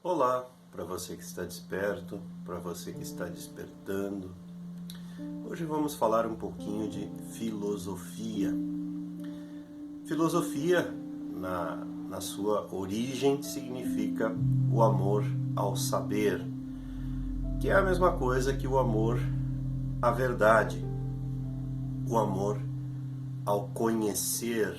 Olá, para você que está desperto, para você que está despertando. Hoje vamos falar um pouquinho de filosofia. Filosofia, na sua origem, significa o amor ao saber, que é a mesma coisa que o amor à verdade, o amor ao conhecer.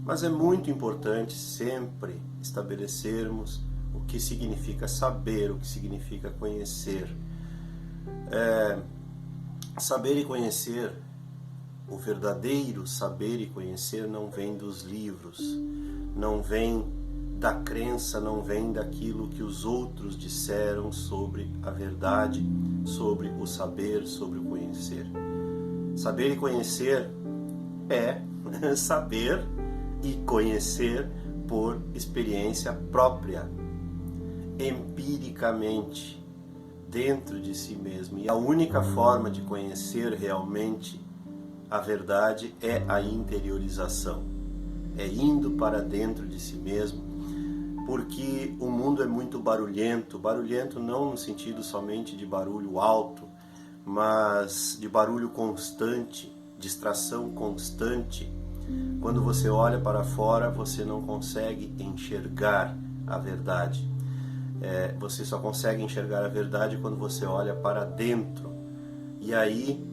Mas é muito importante sempre estabelecermos o que significa saber, o que significa conhecer. Saber e conhecer, o verdadeiro saber e conhecer não vem dos livros, não vem da crença, não vem daquilo que os outros disseram sobre a verdade, sobre o saber, sobre o conhecer. Saber e conhecer é saber e conhecer por experiência própria, empiricamente, dentro de si mesmo. E a única forma de conhecer realmente a verdade é a interiorização, é indo para dentro de si mesmo, porque o mundo é muito barulhento, barulhento não no sentido somente de barulho alto, mas de barulho constante, distração constante. Quando você olha para fora, você não consegue enxergar a verdade. Você só consegue enxergar a verdade quando você olha para dentro. E aí,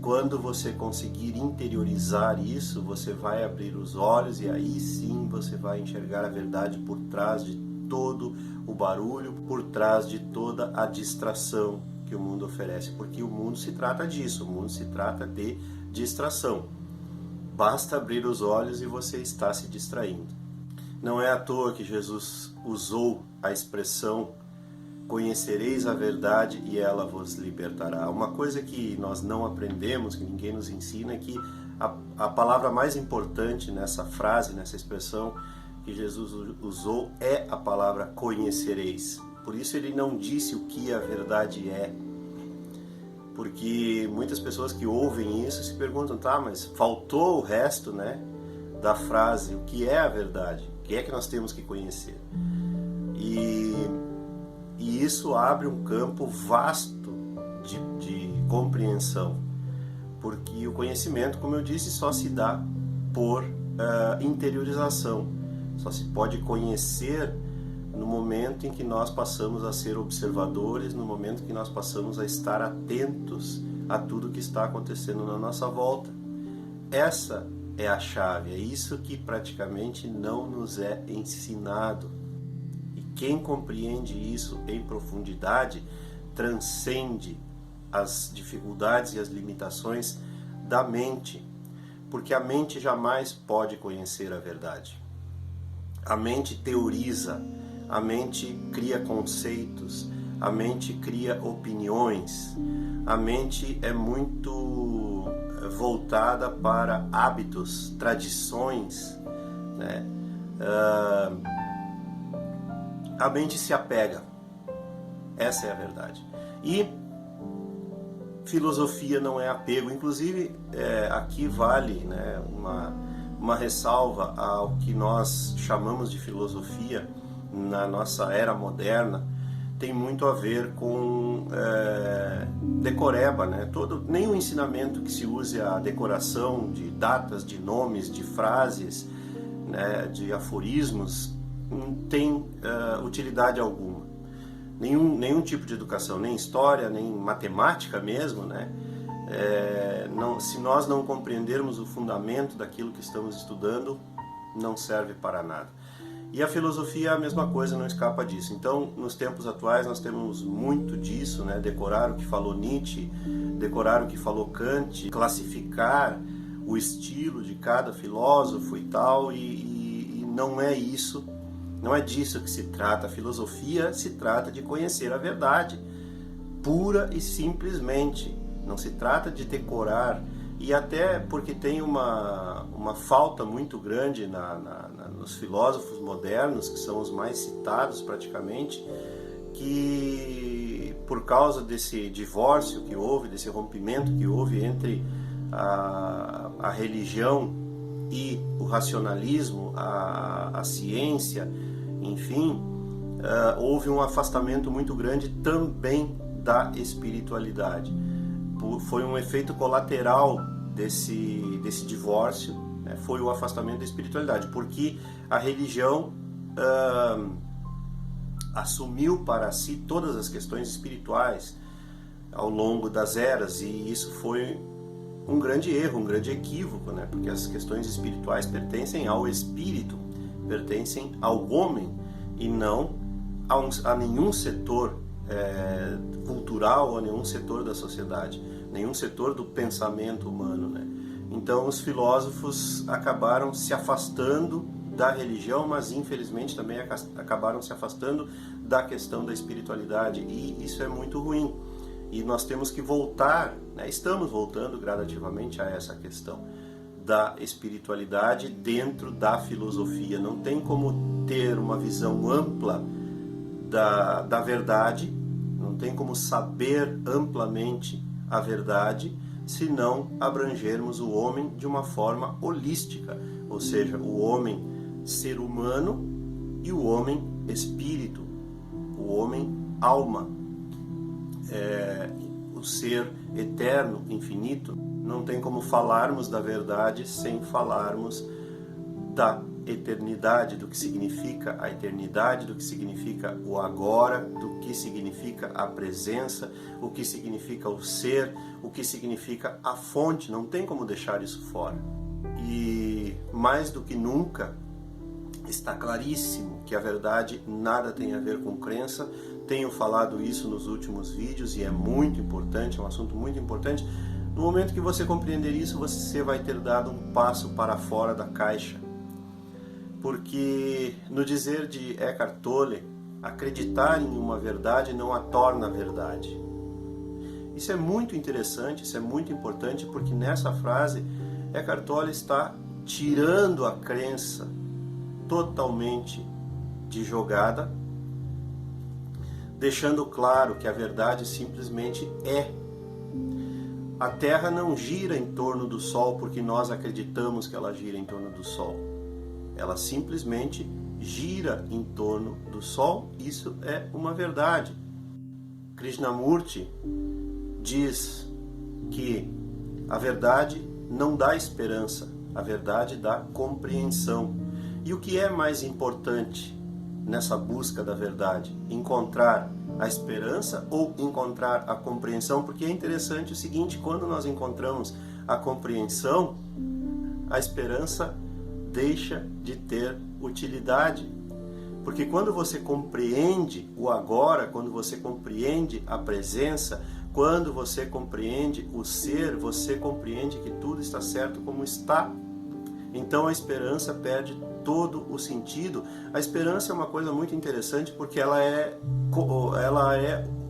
quando você conseguir interiorizar isso, você vai abrir os olhos e aí sim você vai enxergar a verdade por trás de todo o barulho, por trás de toda a distração que o mundo oferece. Porque o mundo se trata disso, o mundo se trata de distração. Basta abrir os olhos e você está se distraindo. Não é à toa que Jesus usou a expressão conhecereis a verdade e ela vos libertará. Uma coisa que nós não aprendemos, que ninguém nos ensina, é que a palavra mais importante nessa frase, nessa expressão que Jesus usou é a palavra conhecereis. Por isso ele não disse o que a verdade é. Porque muitas pessoas que ouvem isso se perguntam, tá, mas faltou o resto, né, da frase, o que é a verdade? O que é que nós temos que conhecer? E isso abre um campo vasto de compreensão, porque o conhecimento, como eu disse, só se dá por interiorização, só se pode conhecer no momento em que nós passamos a ser observadores, no momento que nós passamos a estar atentos a tudo que está acontecendo na nossa volta. Essa é a chave, é isso que praticamente não nos é ensinado. E quem compreende isso em profundidade transcende as dificuldades e as limitações da mente, porque a mente jamais pode conhecer a verdade. A mente teoriza, a mente cria conceitos, a mente cria opiniões, a mente é muito voltada para hábitos, tradições, né? A mente se apega, essa é a verdade. E filosofia não é apego, inclusive aqui vale, né, uma ressalva ao que nós chamamos de filosofia na nossa era moderna, tem muito a ver com decoreba, né? Nenhum ensinamento que se use a decoração de datas, de nomes, de frases, né, de aforismos, não tem utilidade alguma. Nenhum tipo de educação, nem história, nem matemática mesmo, né? Se nós não compreendermos o fundamento daquilo que estamos estudando, não serve para nada. E a filosofia é a mesma coisa, não escapa disso. Então, nos tempos atuais, nós temos muito disso, né? Decorar o que falou Nietzsche, decorar o que falou Kant, classificar o estilo de cada filósofo e tal, e não é isso, não é disso que se trata. A filosofia se trata de conhecer a verdade, pura e simplesmente. Não se trata de decorar, e até porque tem uma falta muito grande nos filósofos modernos, que são os mais citados praticamente, que por causa desse divórcio que houve, desse rompimento que houve entre a religião e o racionalismo, a ciência, enfim, houve um afastamento muito grande também da espiritualidade. Foi um efeito colateral desse divórcio, né? Foi o afastamento da espiritualidade, porque a religião assumiu para si todas as questões espirituais ao longo das eras, e isso foi um grande erro, um grande equívoco, né? Porque as questões espirituais pertencem ao espírito, pertencem ao homem, e não a nenhum setor cultural, a nenhum setor da sociedade, nenhum setor do pensamento humano, né? Então os filósofos acabaram se afastando da religião, mas infelizmente também acabaram se afastando da questão da espiritualidade, e isso é muito ruim. E nós temos que voltar, né? Estamos voltando gradativamente a essa questão da espiritualidade dentro da filosofia. Não tem como ter uma visão ampla da verdade, não tem como saber amplamente a verdade se não abrangermos o homem de uma forma holística, ou seja, o homem ser humano e o homem espírito, o homem alma, o ser eterno, infinito. Não tem como falarmos da verdade sem falarmos da eternidade, do que significa a eternidade, do que significa o agora, do que significa a presença, o que significa o ser, o que significa a fonte. Não tem como deixar isso fora. E mais do que nunca está claríssimo que a verdade nada tem a ver com crença. Tenho falado isso nos últimos vídeos e é muito importante, é um assunto muito importante. No momento que você compreender isso, você vai ter dado um passo para fora da caixa. Porque, no dizer de Eckhart Tolle, acreditar em uma verdade não a torna verdade. Isso é muito interessante, isso é muito importante, porque nessa frase Eckhart Tolle está tirando a crença totalmente de jogada, deixando claro que a verdade simplesmente é. A Terra não gira em torno do Sol porque nós acreditamos que ela gira em torno do Sol. Ela simplesmente gira em torno do Sol. Isso é uma verdade. Krishnamurti diz que a verdade não dá esperança, a verdade dá compreensão. E o que é mais importante nessa busca da verdade? Encontrar a esperança ou encontrar a compreensão? Porque é interessante o seguinte: quando nós encontramos a compreensão, a esperança deixa de ter utilidade. Porque quando você compreende o agora, quando você compreende a presença, quando você compreende o ser, você compreende que tudo está certo como está. Então a esperança perde todo o sentido. A esperança é uma coisa muito interessante porque ela é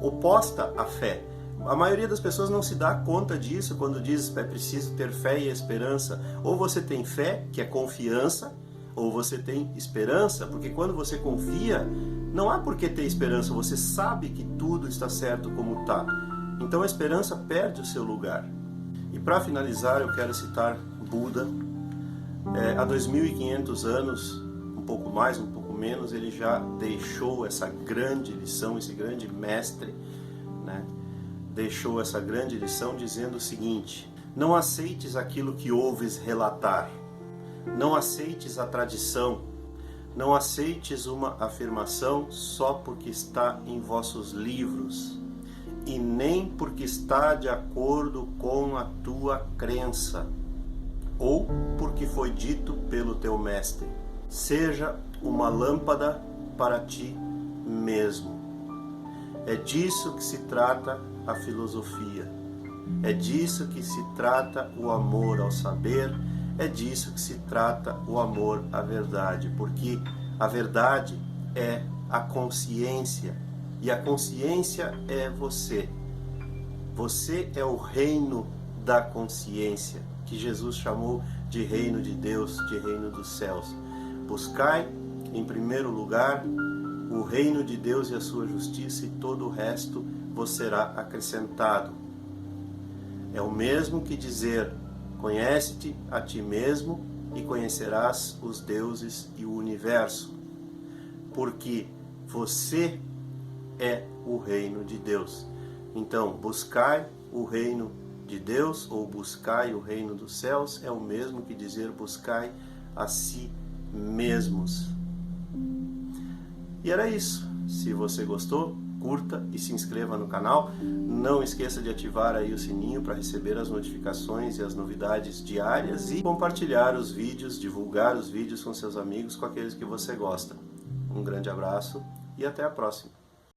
oposta à fé. A maioria das pessoas não se dá conta disso quando diz é preciso ter fé e esperança. Ou você tem fé, que é confiança, ou você tem esperança, porque quando você confia, não há por que ter esperança, você sabe que tudo está certo como está. Então a esperança perde o seu lugar. E para finalizar, eu quero citar Buda. Há 2.500 anos, um pouco mais, um pouco menos, ele já deixou essa grande lição, esse grande mestre, né? Deixou essa grande lição dizendo o seguinte: não aceites aquilo que ouves relatar, não aceites a tradição, não aceites uma afirmação só porque está em vossos livros, e nem porque está de acordo com a tua crença, ou porque foi dito pelo teu mestre. Seja uma lâmpada para ti mesmo. É disso que se trata a filosofia. É disso que se trata o amor ao saber. É disso que se trata o amor à verdade. Porque a verdade é a consciência. E a consciência é você. Você é o reino da consciência, que Jesus chamou de reino de Deus, de reino dos céus. Buscai, em primeiro lugar, o reino de Deus e a sua justiça, e todo o resto vos será acrescentado. É o mesmo que dizer: conhece-te a ti mesmo e conhecerás os deuses e o universo. Porque Você é o reino de Deus. Então, buscai o reino de Deus ou buscai o reino dos céus é o mesmo que dizer buscai a si mesmos. E era isso. Se você gostou, curta e se inscreva no canal. Não esqueça de ativar aí o sininho para receber as notificações e as novidades diárias e compartilhar os vídeos, divulgar os vídeos com seus amigos, com aqueles que você gosta. Um grande abraço e até a próxima.